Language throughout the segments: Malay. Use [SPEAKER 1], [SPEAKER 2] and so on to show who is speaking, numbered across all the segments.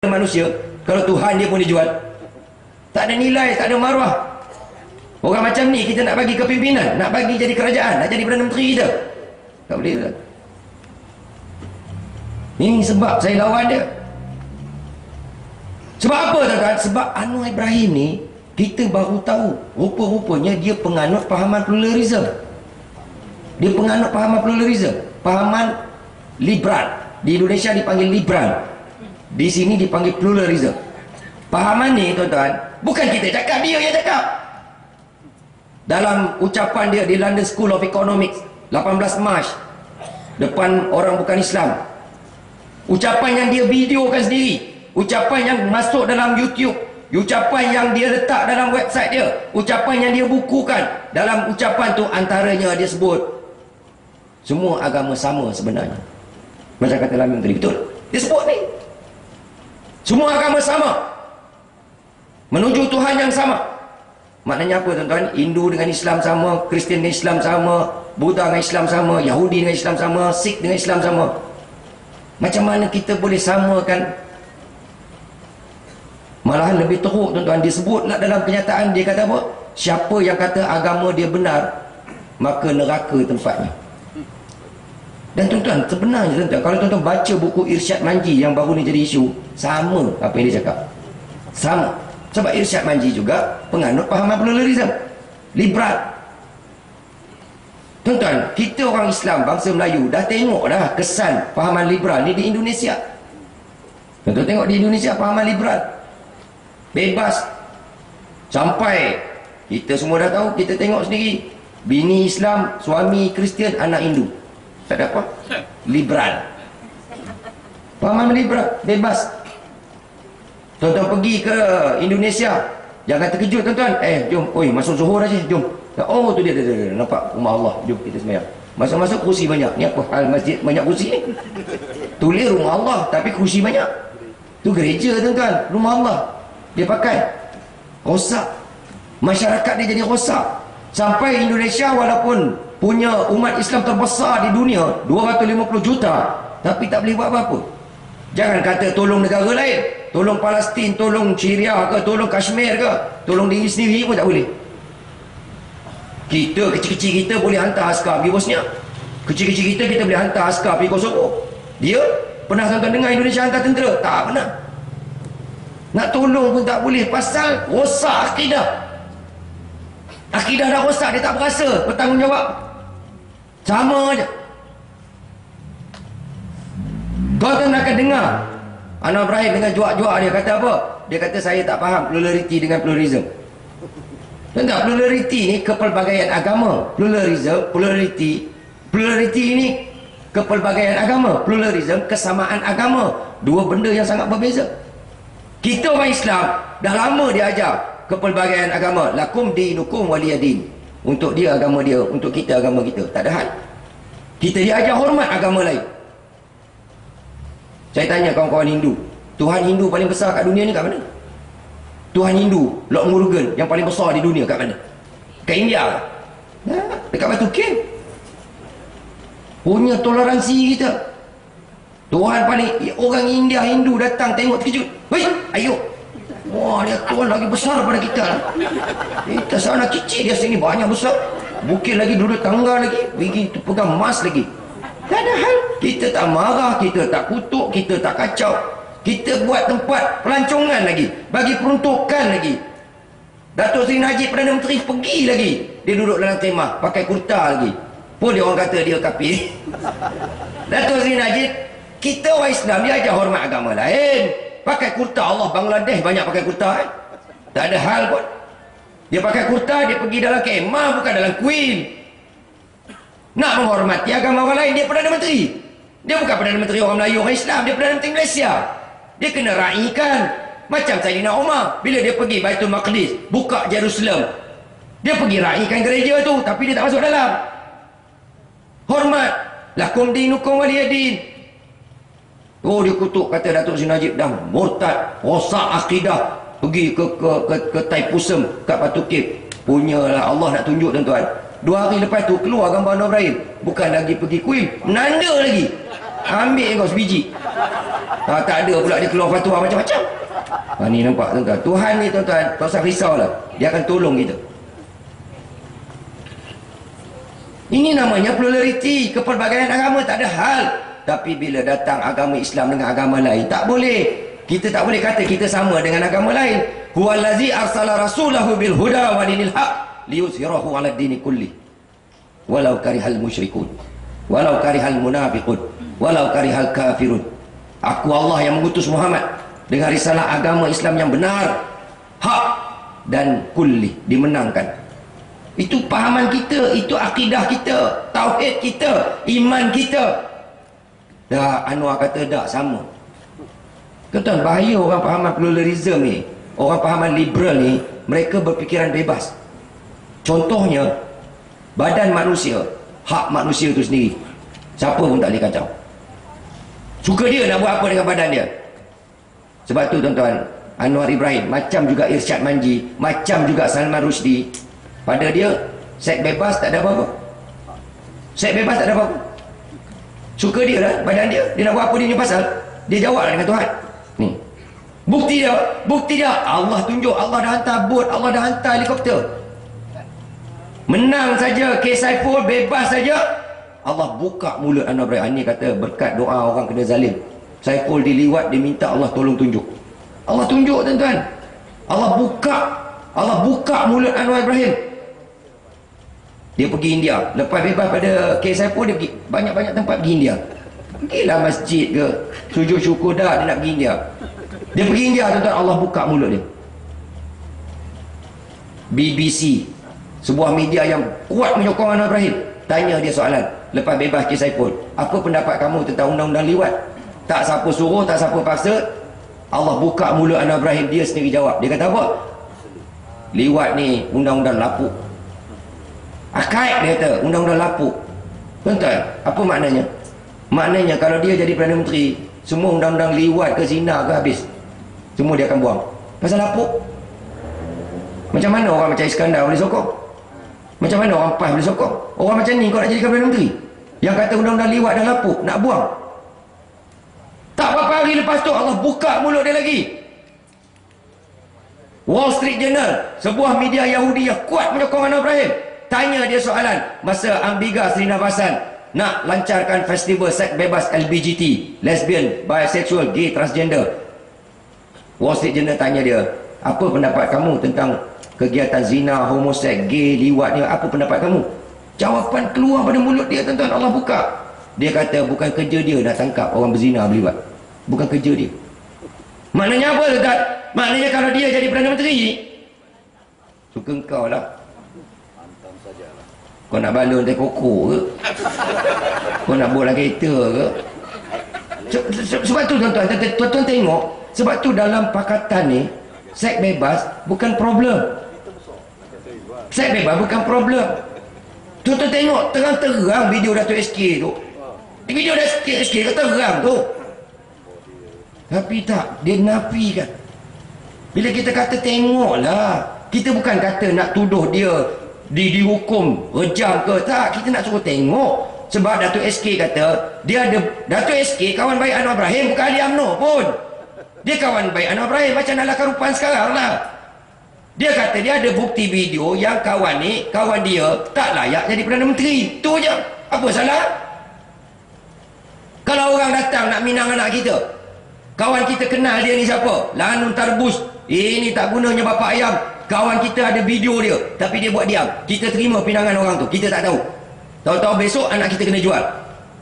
[SPEAKER 1] manusia kalau Tuhan dia pun dijual? Tak ada nilai, tak ada maruah. Orang macam ni kita nak bagi kepimpinan, nak bagi jadi kerajaan, nak jadi Perdana Menteri kita, tak boleh tak? Ini sebab saya lawan dia. Sebab apa tuan-tuan? Sebab Anwar Ibrahim ni kita baru tahu rupa-rupanya dia penganut pahaman pluralism. Dia penganut pahaman pluralism, pahaman liberal. Di Indonesia dipanggil liberal, di sini dipanggil pluralism. Pahaman ni tuan-tuan, bukan kita cakap, dia yang cakap. Dalam ucapan dia di London School of Economics 18 Mac depan orang bukan Islam, ucapan yang dia videokan sendiri, ucapan yang masuk dalam YouTube, ucapan yang dia letak dalam website dia, ucapan yang dia bukukan, dalam ucapan tu antaranya dia sebut semua agama sama sebenarnya. Macam kata Lamin tadi, betul dia sebut ni, semua agama sama, menuju Tuhan yang sama. Maknanya apa tuan-tuan? Hindu dengan Islam sama, Kristian dengan Islam sama, Buddha dengan Islam sama, Yahudi dengan Islam sama, Sikh dengan Islam sama. Macam mana kita boleh samakan? Malahan lebih teruk tuan-tuan, disebutlah dalam kenyataan, dia kata apa? Siapa yang kata agama dia benar, maka neraka tempatnya. Dan tuan-tuan, sebenarnya tuan-tuan, kalau tuan-tuan baca buku Irsyad Manji yang baru ni jadi isu, sama apa yang dia cakap, sama. Sebab Irsyad Manji juga penganut pahaman pluralism, liberal. Tuan-tuan, kita orang Islam, bangsa Melayu dah tengok dah kesan pahaman liberal ni di Indonesia. Tuan-tuan tengok di Indonesia pahaman liberal bebas, sampai kita semua dah tahu, kita tengok sendiri, bini Islam, suami Kristian, anak Hindu, tak ada apa, liberal. Pahaman liberal bebas. Tuan-tuan pergi ke Indonesia, jangan terkejut tuan-tuan, jom, oi masuk Zuhur aja, jom. Oh tu dia, nampak rumah Allah, jom kita sembahyang. Masuk-masuk kursi banyak. Ni apa hal masjid banyak kursi ni? Tulis rumah Allah tapi kursi banyak. Tu gereja tuan-tuan, rumah Allah. Dia pakai rosak. Masyarakat dia jadi rosak. Sampai Indonesia walaupun punya umat Islam terbesar di dunia 250 juta, tapi tak boleh buat apa-apa. Jangan kata tolong negara lain, tolong Palestin, tolong Syria ke, tolong Kashmir ke, tolong diri sendiri pun tak boleh. Kita kecil-kecil kita boleh hantar askar pergi Bosnia, kecil-kecil kita boleh hantar askar pergi Kosovo. Dia pernah tuan-tuan dengar Indonesia hantar tentera? Tak pernah. Nak tolong pun tak boleh, pasal rosak akidah. Akidah dah rosak, dia tak berasa bertanggungjawab. Sama aja. Tuan-tuan akan dengar Anwar Ibrahim dengan juak-juak dia kata apa? Dia kata saya tak faham plurality dengan pluralism. Tuan-tuan, plurality ni kepelbagaian agama. Plurality ni kepelbagaian agama. Pluralism kesamaan agama. Dua benda yang sangat berbeza. Kita orang Islam dah lama diajar kepelbagaian agama. Lakum dinukum waliyadin. Untuk dia agama dia, untuk kita agama kita. Tak ada hal. Kita diajar hormat agama lain. Saya tanya kawan-kawan Hindu, Tuhan Hindu paling besar kat dunia ni kat mana? Tuhan Hindu, Lord Murugan yang paling besar di dunia kat mana? Kat India. Dekat Batu King. Punya toleransi kita. Tuhan paling, orang India Hindu datang tengok terkejut. Weh, ayo. Wah, dia Tuhan lagi besar daripada kita lah. Kita sana kecil, dia sini banyak besar. Bukit lagi, duduk tangga lagi, pergi pegang emas lagi. Tak ada hal. Kita tak marah, kita tak kutuk, kita tak kacau. Kita buat tempat pelancongan lagi, bagi peruntukan lagi. Datuk Seri Najib Perdana Menteri pergi lagi, dia duduk dalam kemah pakai kurta lagi, pun dia orang kata dia kafir. Datuk Seri Najib, kita orang Islam dia ajar hormat agama lain, pakai kurta. Allah, Bangladesh banyak pakai kurta tak ada hal pun. Dia pakai kurta, dia pergi dalam kemah, bukan dalam kuil. Nak menghormati agama orang lain, dia Perdana Menteri. Dia bukan Perdana Menteri orang Melayu, orang Islam, dia Perdana Menteri Malaysia. Dia kena raikan. Macam Sayyidina Umar, bila dia pergi Baitul Maqdis, buka Jerusalem, dia pergi raikan gereja tu, tapi dia tak masuk dalam. Hormat. Lakum dinukum waliyadin. Oh, dia kutuk, kata Datuk Seri Najib dah murtad, rosak akidah. Pergi ke Taipusam, kat Batu Kip. Punyalah Allah nak tunjuk tuan-tuan. 2 hari lepas tu keluar gambar Anwar Ibrahim, bukan lagi pergi kuil, menanda lagi. Ambil kau sebiji. Tak ada pula dia keluar fatwa macam-macam. Ni nampak tuan-tuan, Tuhan ni tuan-tuan, tak usah risaulah, dia akan tolong kita. Ini namanya plurality, kepelbagaian agama, tak ada hal. Tapi bila datang agama Islam dengan agama lain, tak boleh. Kita tak boleh kata kita sama dengan agama lain. Huwallazi arsala rasulahu bil huda wa dinil haq liyuzhirahu 'ala ad-dini kulli. Walau karihal musyrikun, walau karihal munafiqun, walau karihal kafirun. Aku Allah yang mengutus Muhammad dengan risalah agama Islam yang benar, hak dan kulli, dimenangkan. Itu pahaman kita, itu akidah kita, tauhid kita, iman kita. Dah Anwar kata tak sama. Tuan-tuan, bahaya orang pahaman pluralism ni, orang pahaman liberal ni, mereka berfikiran bebas. Contohnya, badan manusia, hak manusia itu sendiri, siapa pun tak boleh kacau. Suka dia nak buat apa dengan badan dia. Sebab tu tuan-tuan, Anwar Ibrahim, macam juga Irsyad Manji, macam juga Salman Rushdie, pada dia seks bebas tak ada apa-apa. Seks bebas tak ada apa-apa. Suka dia lah badan dia, dia nak buat apa dia punya pasal, dia jawab dengan Tuhan. Ni bukti dia Allah tunjuk, Allah dah hantar bot, Allah dah hantar helikopter. Menang saja kes Saiful, bebas saja, Allah buka mulut Anwar Ibrahim. Ini kata berkat doa orang kena zalim, Saiful diliwat, dia minta Allah tolong tunjuk. Allah tunjuk tuan-tuan, Allah buka mulut Anwar Ibrahim. Dia pergi India, lepas bebas pada kes Saiful, dia pergi banyak-banyak tempat pergi India. Pergilah masjid ke, sujud syukur dah, dia nak pergi India. Dia pergi India tuan-tuan, Allah buka mulut dia. BBC, sebuah media yang kuat menyokong Anwar Ibrahim, tanya dia soalan lepas bebas kes Saiful, apa pendapat kamu tentang undang-undang liwat? Tak siapa suruh, tak siapa paksa, Allah buka mulut Anwar Ibrahim, dia sendiri jawab. Dia kata apa? Liwat ni undang-undang lapuk. Akaid, dia kata undang-undang lapuk. Tuan-tuan, apa maknanya? Maknanya kalau dia jadi Perdana Menteri, semua undang-undang liwat ke zina ke habis, semua dia akan buang. Pasal lapuk. Macam mana orang macam Iskandar boleh sokong? Macam mana orang PAS boleh sokong? Orang macam ni kau nak jadikan Perdana Menteri, yang kata undang-undang liwat dan lapuk, nak buang. Tak berapa hari lepas tu Allah buka mulut dia lagi. Wall Street Journal, sebuah media Yahudi yang kuat menyokong Anwar Ibrahim, tanya dia soalan masa Ambiga Srinivasan nak lancarkan festival seks bebas LGBT, lesbian, bisexual, gay, transgender. Wall Street Journal tanya dia, apa pendapat kamu tentang kegiatan zina, homoseks, gay, liwat ni, apa pendapat kamu? Jawapan keluar pada mulut dia tuan-tuan, Allah buka. Dia kata bukan kerja dia nak tangkap orang berzina, berliwat. Bukan kerja dia. Maknanya apa tuan-tuan? Maknanya kalau dia jadi Perdana Menteri, suka engkau lah. Kau nak balon teh koko ke? Kau nak bola kereta ke? Sebab tu tuan-tuan, tuan-tuan tengok, sebab tu dalam pakatan ni, seks bebas bukan problem. Seks bebas bukan problem. Tuan-tuan tengok terang-terang video Dato' SK tu. Video Dato' SK kata terang tu. Tapi tak, dia nafikan. Bila kita kata tengoklah, kita bukan kata nak tuduh dia dihukum rejam ke, tak, kita nak suruh tengok. Sebab Dato' SK kata dia ada, Dato' SK kawan baik Anwar Ibrahim, bukan ahli UMNO pun. Dia kawan baik Anwar Ibrahim, macam Nala Karupan sekarang lah. Dia kata dia ada bukti video yang kawan ni, kawan dia tak layak jadi Perdana Menteri. Itu je. Apa salah? Kalau orang datang nak minang anak kita, kawan kita kenal dia ni siapa? Lanun Tarbus. Ini tak gunanya bapa ayam. Kawan kita ada video dia, tapi dia buat diam. Kita terima pinangan orang tu, kita tak tahu. Tahu-tahu besok anak kita kena jual.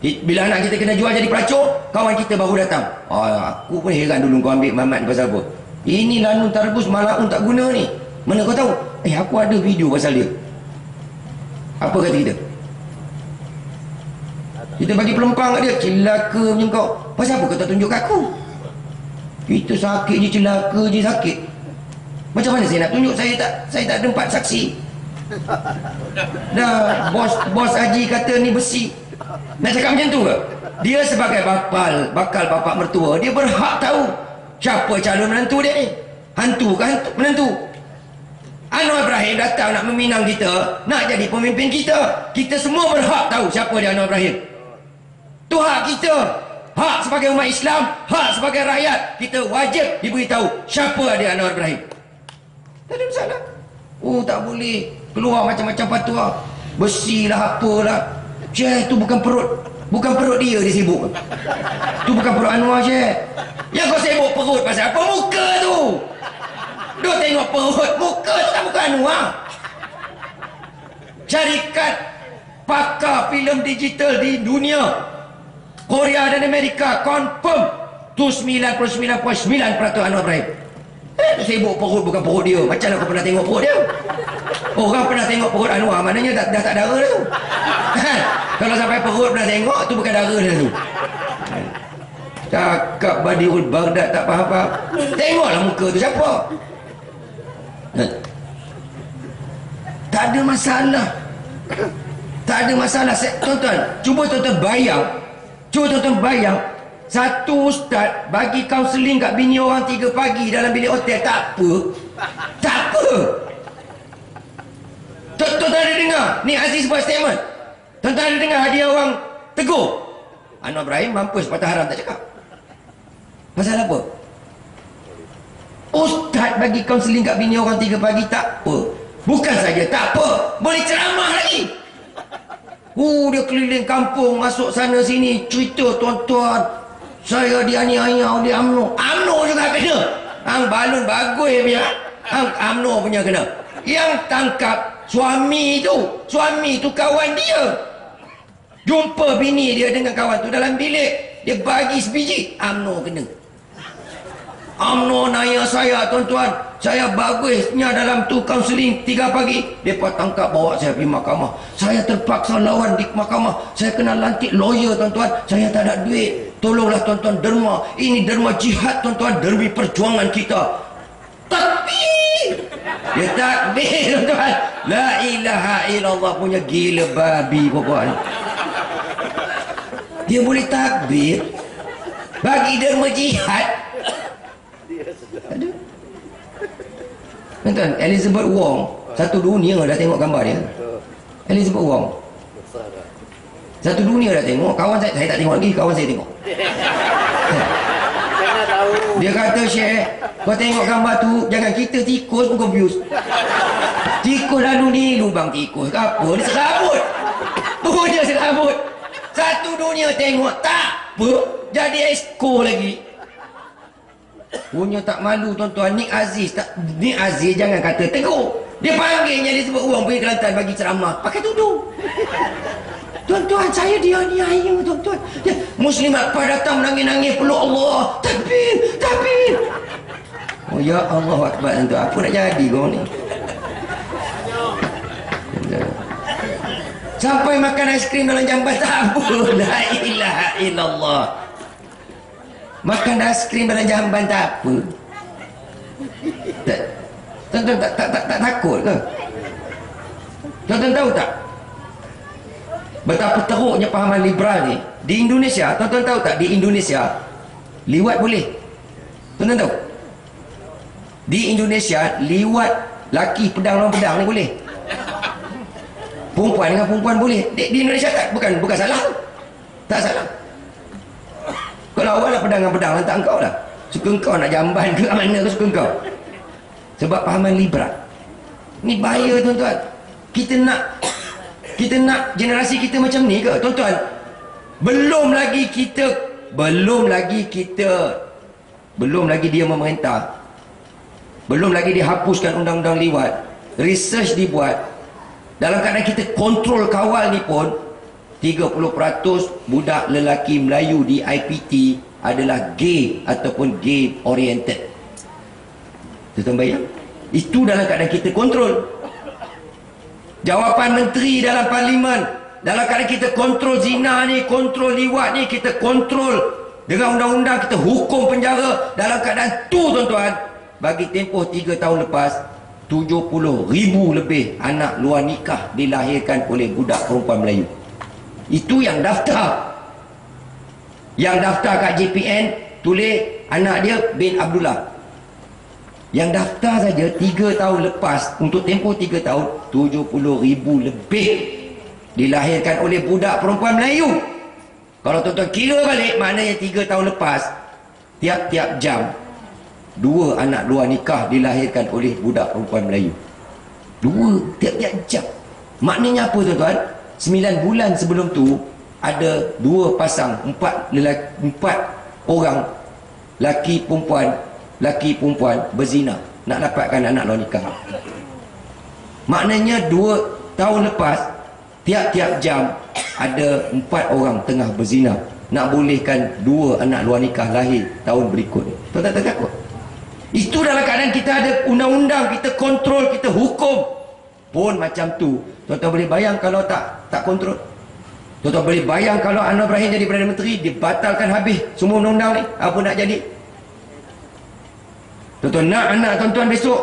[SPEAKER 1] Bila anak kita kena jual jadi pelacur, kawan kita baru datang. Aku pun heran dulu kau ambil Mamat pasal apa. Ini Lanun Tarbus malaun tak guna ni. Mana kau tahu? Aku ada video pasal dia. Apa kata kita? Kita bagi pelempang kat dia. Celaka macam kau. Pasal apa kau tak tunjuk kat aku? Kita sakit je, celaka je sakit. Macam mana saya nak tunjuk? Saya tak ada 4 saksi. Dah bos Haji kata ni besi. Nak cakap macam tu ke? Dia sebagai bakal bapa mertua, dia berhak tahu siapa calon menantu dia ni. Hantu ke menantu? Anwar Ibrahim datang nak meminang kita, nak jadi pemimpin kita. Kita semua berhak tahu siapa dia Anwar Ibrahim. Tu hak kita. Hak sebagai umat Islam, hak sebagai rakyat, kita wajib diberitahu siapa dia Anwar Ibrahim. Tak ada masalah. Oh, tak boleh keluar macam-macam fatwa. Besi lah, apalah. Syekh, tu bukan perut dia sibuk. Tu bukan perut Anwar, Syekh. Yang kau sibuk perut pasal apa? Muka tu. Duk tengok perut, muka tu tak bukan Anwar. Syarikat pakar filem digital di dunia, Korea dan Amerika, confirm tu 99.9% Anwar Ibrahim. Sibuk perut bukan perut dia. Macam mana kau pernah tengok perut dia? Orang pernah tengok perut Anwar, maknanya dah tak darah dah tu. Kalau sampai perut pernah tengok, tu bukan darah dah tu. Cakap Badiul Baghdad tak faham-faham. Tengoklah muka tu siapa. Tak ada masalah. Tak ada masalah. Tuan-tuan, cuba tuan-tuan bayang, satu ustaz bagi kaunseling kat bini orang 3 pagi dalam bilik hotel. Tak apa. Tuan-tuan ada dengar ni Aziz buat statement? Tuan-tuan ada dengar dia orang tegur Anwar Ibrahim mampus patah haram, tak cakap. Pasal apa? Ustaz bagi kaunseling kat bini orang 3 pagi, tak apa. Bukan saja tak apa, boleh ceramah lagi. Dia keliling kampung, masuk sana sini, cerita, tuan-tuan, saya dianiaya oleh UMNO. UMNO juga kena. Hang balun bagus punya, hang UMNO punya kena. Yang tangkap suami tu kawan dia. Jumpa bini dia dengan kawan tu dalam bilik, dia bagi sebiji, UMNO kena. UMNO nanya saya, tuan-tuan, saya bagusnya dalam tu kaunseling 3 pagi. Mereka tangkap bawa saya pergi mahkamah. Saya terpaksa lawan di mahkamah. Saya kena lantik lawyer, tuan-tuan. Saya tak ada duit. Tolonglah tuan-tuan derma. Ini derma jihad, tuan-tuan, demi perjuangan kita. Takbir! Dia takbir, tuan-tuan. La ilaha illallah, punya gila babi perempuan. Dia boleh takbir bagi derma jihad. Ada. Tuan-tuan, Elizabeth Wong, satu dunia dah tengok gambar dia. Elizabeth Wong, satu dunia dah tengok. Kawan saya tak tengok lagi, kawan saya tengok. Dia kata, Syekh, kau tengok gambar tu, jangan kita tikus pun confuse. Tikus lalu ni lubang tikus ke apa, dia serabut. Punya serabut. Satu dunia tengok, tak apa, jadi esko lagi. Punya tak malu, tuan-tuan. Nik Aziz jangan kata tegur. Dia panggilnya dia sebut uang pergi Kelantan bagi ceramah pakai tudung. Tuan-tuan, saya dianiaya, tuan-tuan. Muslimat pada datang menangis-nangis peluk Allah. Takbir. Oh ya Allah Akbar, tuan-tuan. Apa nak jadi kau ni? Sampai makan aiskrim dalam jamban tak apa. La ilaha illallah. Makan aiskrim dalam jamban tak apa. Tuan-tuan tak takut ke? Tuan-tuan tahu tak betapa teruknya pahaman liberal ni di Indonesia? Tuan-tuan tahu tak, di Indonesia liwat boleh? Tuan-tuan tahu? Di Indonesia liwat laki pedang lawan pedang ni boleh. Perempuan dengan perempuan boleh. Di Indonesia tak, bukan salah. Tak salah. Kalau awak lah pedang dengan pedang, lantak engkau lah. Suka engkau nak jamban ke mana ke, suka engkau. Sebab pahaman liberal ni bahaya, tuan-tuan. Kita nak generasi kita macam ni ke, tuan-tuan? Belum lagi dia memerintah, belum lagi dia hapuskan undang-undang liwat, research dibuat. Dalam keadaan kita kontrol kawal ni pun 30% budak lelaki Melayu di IPT adalah gay ataupun gay oriented. Tuan-tuan bayang, itu dalam keadaan kita kontrol. Jawapan menteri dalam parlimen, dalam keadaan kita kontrol zina ni, kontrol liwat ni, kita kontrol dengan undang-undang, kita hukum penjara. Dalam keadaan tu, tuan-tuan, bagi tempoh 3 tahun lepas, 70,000 lebih anak luar nikah dilahirkan oleh budak perempuan Melayu. Itu yang daftar. Yang daftar kat JPN tulis anak dia bin Abdullah. Yang daftar saja 3 tahun lepas, untuk tempoh 3 tahun, 70,000 lebih dilahirkan oleh budak perempuan Melayu. Kalau tuan-tuan kira balik, maknanya 3 tahun lepas, tiap-tiap jam 2 anak luar nikah dilahirkan oleh budak perempuan Melayu. 2 tiap-tiap jam. Maknanya apa tuan-tuan? 9 bulan sebelum tu ada 2 pasang, 4 orang laki perempuan berzina nak dapatkan anak luar nikah. Maknanya 2 tahun lepas, tiap-tiap jam ada 4 orang tengah berzina nak bolehkan 2 anak luar nikah lahir tahun berikut. Tuan tak takut? Itu dalam keadaan kita ada undang-undang, kita kontrol, kita hukum pun macam tu. Tuan-tuan boleh bayang kalau tak kontrol? Tuan-tuan boleh bayang kalau Anwar Ibrahim jadi Perdana Menteri, dia batalkan habis semua undang-undang ni, apa nak jadi? Tuan-tuan nak anak tuan-tuan besok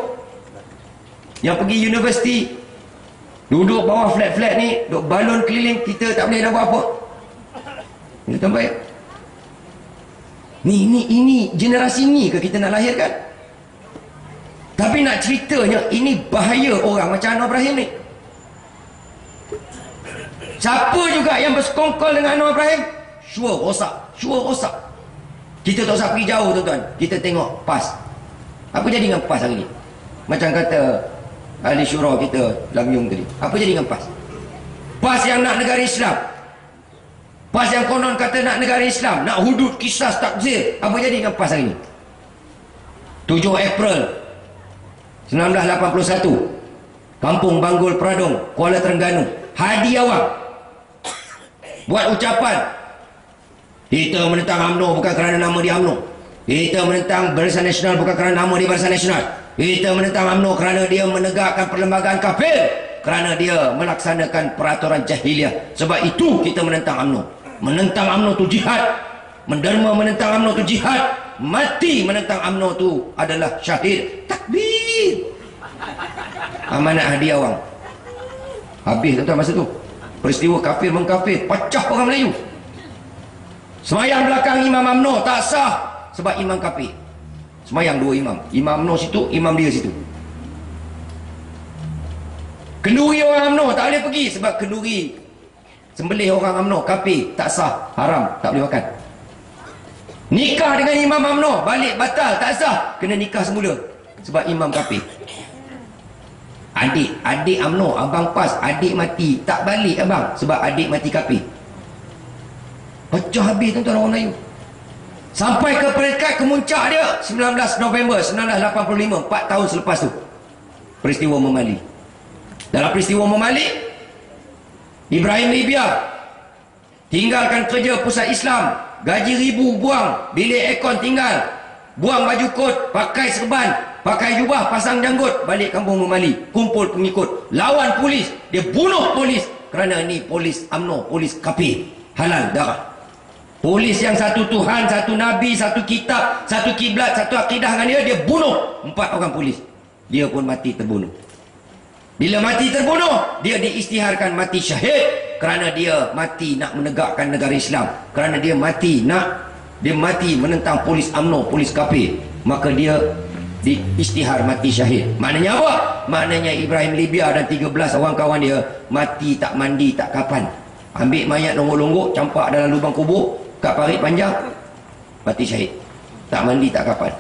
[SPEAKER 1] yang pergi universiti duduk bawah flat-flat ni, duduk balon keliling, kita tak boleh nak buat apa? Tuan-tuan bayang? Ini generasi ni ke kita nak lahirkan? Tapi nak ceritanya, ini bahaya orang macam Anwar Ibrahim ni. Siapa juga yang bersekongkol dengan Anwar Ibrahim, sure rosak. Kita tak usah pergi jauh tuan-tuan, kita tengok PAS. Apa jadi dengan PAS hari ni? Macam kata ahli syura kita Lam Yung tadi, apa jadi dengan PAS? PAS yang nak negara Islam, PAS yang konon kata nak negara Islam, nak hudud kisas takzir, apa jadi dengan PAS hari ni? 7 April 1981, Kampung Banggul Peradung, Kuala Terengganu, Hadi Awang buat ucapan, kita menentang UMNO bukan kerana nama dia UMNO, kita menentang Barisan Nasional bukan kerana nama dia Barisan Nasional, kita menentang UMNO kerana dia menegakkan perlembagaan kafir, kerana dia melaksanakan peraturan jahiliah. Sebab itu kita menentang UMNO. Menentang UMNO tu jihad, menderma menentang UMNO tu jihad, mati menentang UMNO tu adalah syahid. Takbir. Amanat Hadi Awang habis tuan-tuan masa tu. Peristiwa kafir mengkafir, pecah orang Melayu. Semayang belakang imam UMNO tak sah sebab imam kafir. Semayang 2 imam, imam UMNO situ, imam dia situ. Kenduri orang UMNO tak boleh pergi sebab kenduri sembelih orang UMNO kafir, tak sah, haram, tak boleh makan. Nikah dengan imam UMNO balik batal, tak sah, kena nikah semula sebab imam kafir. Adik UMNO, abang PAS, adik mati, tak balik abang sebab adik mati kafir. Pecah habis tuan-tuan orang Melayu. Sampai ke peringkat kemuncak dia 19 November 1985, 4 tahun selepas tu, peristiwa Memali. Dalam peristiwa Memali, Ibrahim Libya tinggalkan kerja pusat Islam, gaji ribu buang, bilik aircon tinggal, buang baju kot, pakai serban, pakai jubah, pasang janggut, balik kampung Memali, kumpul pengikut, lawan polis, dia bunuh polis kerana ni polis UMNO, polis kafir, halal darah. Polis yang satu Tuhan, satu Nabi, satu kitab, satu kiblat, satu akidah dengan dia bunuh 4 orang polis. Dia pun mati terbunuh. Bila mati terbunuh, dia diisytiharkan mati syahid kerana dia mati nak menegakkan negara Islam, kerana dia mati menentang polis UMNO, polis kafir, maka dia diisytihar mati syahid. Maknanya apa? Maknanya Ibrahim Libya dan 13 orang kawan dia mati tak mandi tak kapan. Ambil mayat longgok-longgok, campak dalam lubang kubur kat parit panjang, mati syahid, tak mandi tak kapan.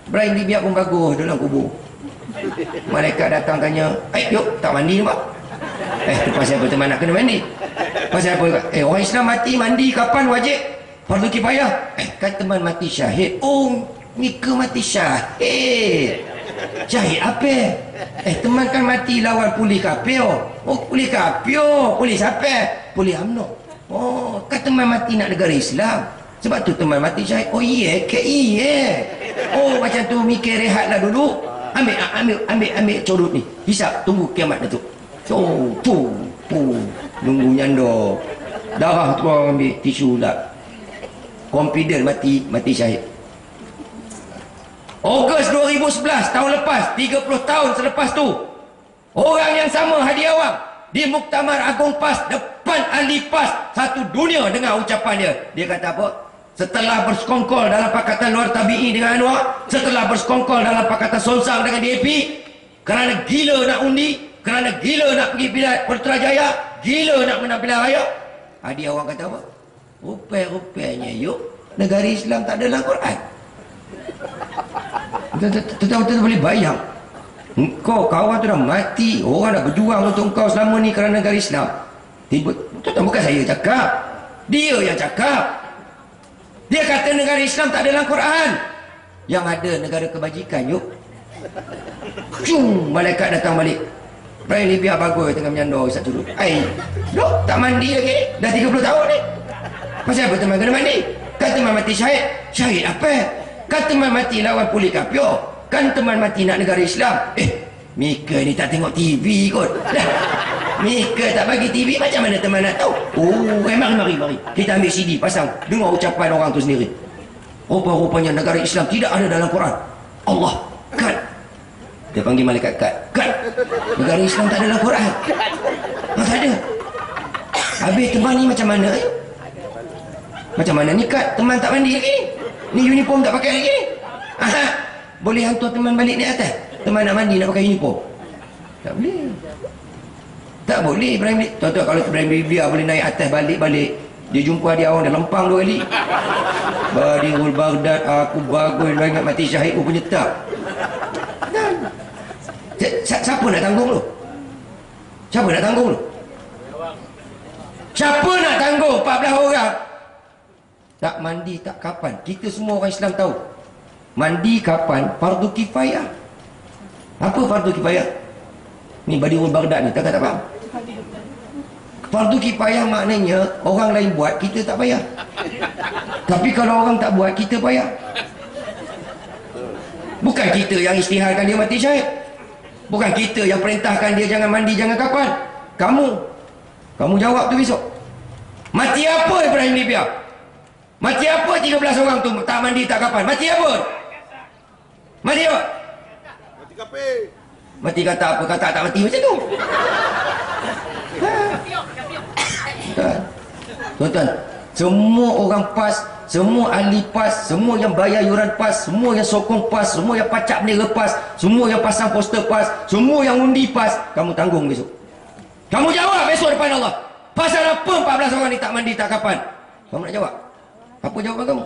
[SPEAKER 1] Ibrahim Libya pun bagus dalam kubur. Malaikat datang tanya, yuk tak mandi ni pak? Tu pasal apa teman nak kena mandi? Pasal apa? Orang Islam mati mandi kapan wajib? Fardu kifayah. Kan teman mati syahid. Oh, Mika mati syahid. Syahid apa? Teman kan mati lawan polis kafir. Oh, polis kafir. Polis apa? Polis UMNO. Oh, kan teman mati nak negara Islam. Sebab tu teman mati syahid. Oh iya, oh macam tu, mikir rehatlah dulu. Ambil corot ni. Hisap, tunggu kiamat Datuk. Nunggu nyandor. Darah tu orang ambil tisu tak. Confident mati syahid. Ogos 2011 tahun lepas, 30 tahun selepas tu, orang yang sama Hadi Awang di Muktamar Agung PAS, depan ahli PAS satu dunia dengan ucapan dia. Dia kata apa? Setelah bersekongkol dalam Pakatan Luar Tabi'i dengan Anwar, setelah bersekongkol dalam Pakatan Sonsang dengan DAP, kerana gila nak undi, kerana gila nak pergi pilihan Putrajaya, gila nak menang pilihan raya, Hadi Awang kata apa? Rupanya yuk negara Islam tak ada dalam Quran. Tuan-tuan boleh bayang, engkau kawan tu dah mati, orang dah berjuang untuk engkau selama ni kerana negara Islam. Tuan-tuan, bukan saya cakap, dia yang cakap. Dia kata negara Islam tak ada dalam Quran. Yang ada negara kebajikan yuk. Malaikat datang balik. Brian Libya bagus tengah menyandor Ustaz Turut. Dok tak mandi lagi, dah 30 tahun ni. Pasal apa teman kena mandi? Kan teman mati syahid. Syahid apa? Kan teman mati lawan puli kapio. Kan teman mati nak negara Islam. Mika ni tak tengok TV kot. Mika tak bagi TV, macam mana teman nak tahu? Mari. Kita ambil CD, pasang. Dengar ucapan orang tu sendiri. Rupanya negara Islam tidak ada dalam Quran. Allah, cut. Dia panggil malaikat, cut. Negara Islam tak ada dalam Quran. Tak ada. Habis teman ni macam mana? Macam mana ni cut? Teman tak mandi lagi ni. Ni uniform tak pakai lagi ni. Boleh hantar teman balik ni atas? Teman nak mandi nak pakai uniform? Tak boleh. Tak boleh Ibrahim. Tuan-tuan, kalau Ibrahim Libya boleh naik atas balik-balik, dia jumpa dia orang dah lempang 2 kali. Badirul Baghdad, aku bagus banyak mati syahid pun punya tak. Siapa nak tanggung lu? Siapa nak tanggung lu? Siapa nak tanggung 14 orang? Tak mandi tak kapan. Kita semua orang Islam tahu. Mandi kapan? Fardu kifayah. Apa fardu kifayah? Ni Badirul Baghdad ni, tak faham? Fardu kifayah maknanya orang lain buat, kita tak payah. Tapi kalau orang tak buat, kita payah. Bukan kita yang istiharkan dia mati syahid. Bukan kita yang perintahkan dia jangan mandi, jangan kapan. Kamu jawab tu besok. Mati apa Ibrahim Libya? Mati apa 13 orang tu tak mandi tak kapan? Mati apa? Mati apa?
[SPEAKER 2] Mati kape.
[SPEAKER 1] Mati kata apa? Kata tak mati macam tu. Tuan-tuan, semua orang PAS, semua ahli PAS, semua yang bayar yuran PAS, semua yang sokong PAS, semua yang pacak bendera PAS, semua yang pasang poster PAS, semua yang undi PAS, kamu tanggung besok. Kamu jawab besok depan Allah. Pasal apa 14 orang ni tak mandi tak kapan? Kamu nak jawab? Apa jawapan kamu?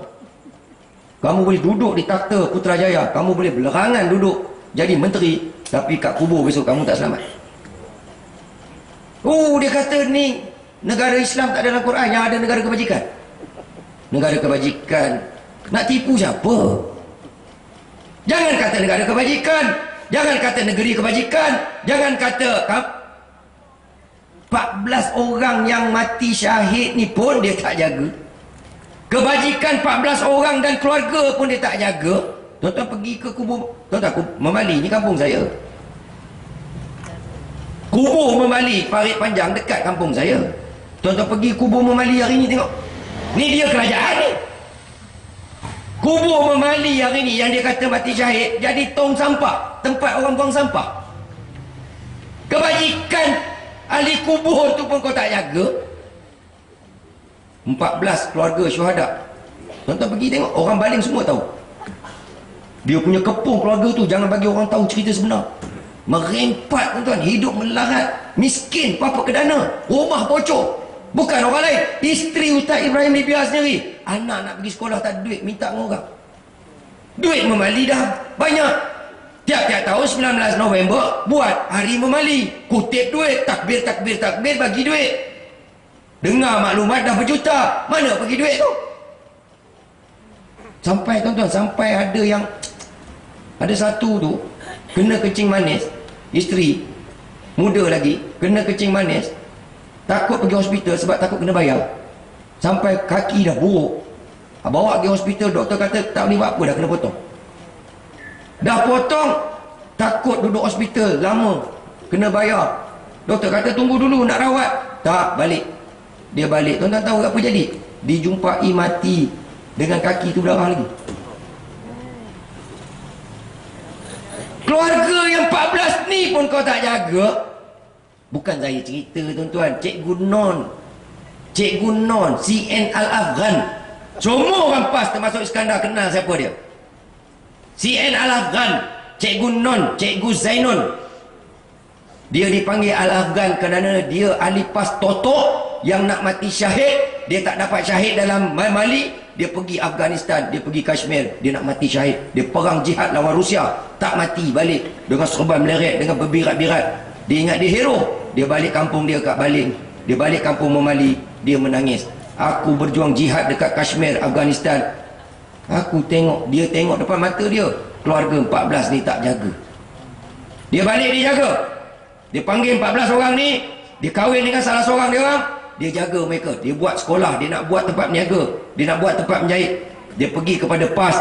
[SPEAKER 1] Kamu boleh duduk di takhta Putrajaya, kamu boleh belerangan duduk jadi menteri, tapi kat kubur besok kamu tak selamat. Dia kata ni negara Islam tak ada dalam Quran, yang ada negara kebajikan. Negara kebajikan. Nak tipu siapa? Jangan kata negara kebajikan, jangan kata negeri kebajikan, jangan kata 14 orang yang mati syahid ni pun dia tak jaga. Kebajikan 14 orang dan keluarga pun dia tak jaga. Tuan-tuan pergi ke kubur, tuan-tuan, Memali ni kampung saya. Kubur Memali, Parit Panjang dekat kampung saya. Tuan-tuan pergi kubur Memali hari ni tengok. Ni dia kerajaan ni. Kubur Memali hari ni yang dia kata mati syahid jadi tong sampah, tempat orang buang sampah. Kebajikan ahli kubur tu pun kau tak jaga. 14 keluarga syuhada. Tuan-tuan pergi tengok, orang baling semua tahu. Dia punya kepung keluarga tu, jangan bagi orang tahu cerita sebenar. Merempat tuan-tuan, hidup melarat, miskin, apa kedana, rumah bocor. Bukan orang lain, isteri Ustaz Ibrahim Libya sendiri. Anak nak pergi sekolah tak ada duit, minta dengan orang. Duit Memali dah banyak. Tiap-tiap tahun 19 November buat hari Memali, kutip duit, takbir, bagi duit. Dengar maklumat dah berjuta, mana pergi duit tu? Sampai tuan-tuan, sampai ada satu tu kena kencing manis, isteri muda lagi kena kencing manis, takut pergi hospital sebab takut kena bayar, sampai kaki dah buruk. Bawa pergi hospital, doktor kata tak boleh buat apa, dah kena potong. Dah potong, takut duduk hospital lama, kena bayar. Doktor kata tunggu dulu nak rawat. Tak, balik. Dia balik, tuan-tuan tahu apa jadi? Dijumpai mati dengan kaki tu berdarah lagi. Keluarga yang 14 ni pun kau tak jaga. Bukan saya cerita tuan-tuan, Cikgu Non CN Al-Afghan, semua orang PAS termasuk Iskandar kenal siapa dia. CN Al-Afghan, Cikgu Non, Cikgu Zainun. Dia dipanggil Al-Afghan kerana dia ahli PAS totok yang nak mati syahid dia tak dapat syahid dalam Mali, dia pergi Afghanistan, dia pergi Kashmir, dia nak mati syahid, dia perang jihad lawan Rusia, tak mati, balik dengan serban meleret, dengan berbirat-birat. Dia ingat dia hero, dia balik kampung dia kat Baling, dia balik kampung Memali, dia menangis. Aku berjuang jihad dekat Kashmir, Afghanistan. Aku tengok, dia tengok depan mata dia, keluarga 14 ni tak jaga. Dia balik, dia jaga. Dia panggil 14 orang ni, dia kahwin dengan salah seorang dia orang, dia jaga mereka. Dia buat sekolah, dia nak buat tempat berniaga, dia nak buat tempat menjahit. Dia pergi kepada PAS,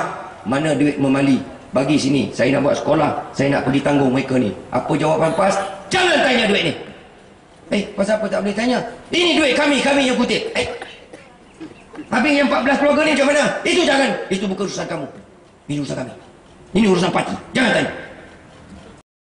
[SPEAKER 1] mana duit Memali, bagi sini, saya nak buat sekolah, saya nak pergi tanggung mereka ni. Apa jawapan PAS? Jangan tanya duit ni. Pasal apa tak boleh tanya? Ini duit kami yang kutip. Habis yang 14 keluarga ni macam mana? Itu jangan, itu bukan urusan kamu, ini urusan kami, ini urusan parti, jangan tanya.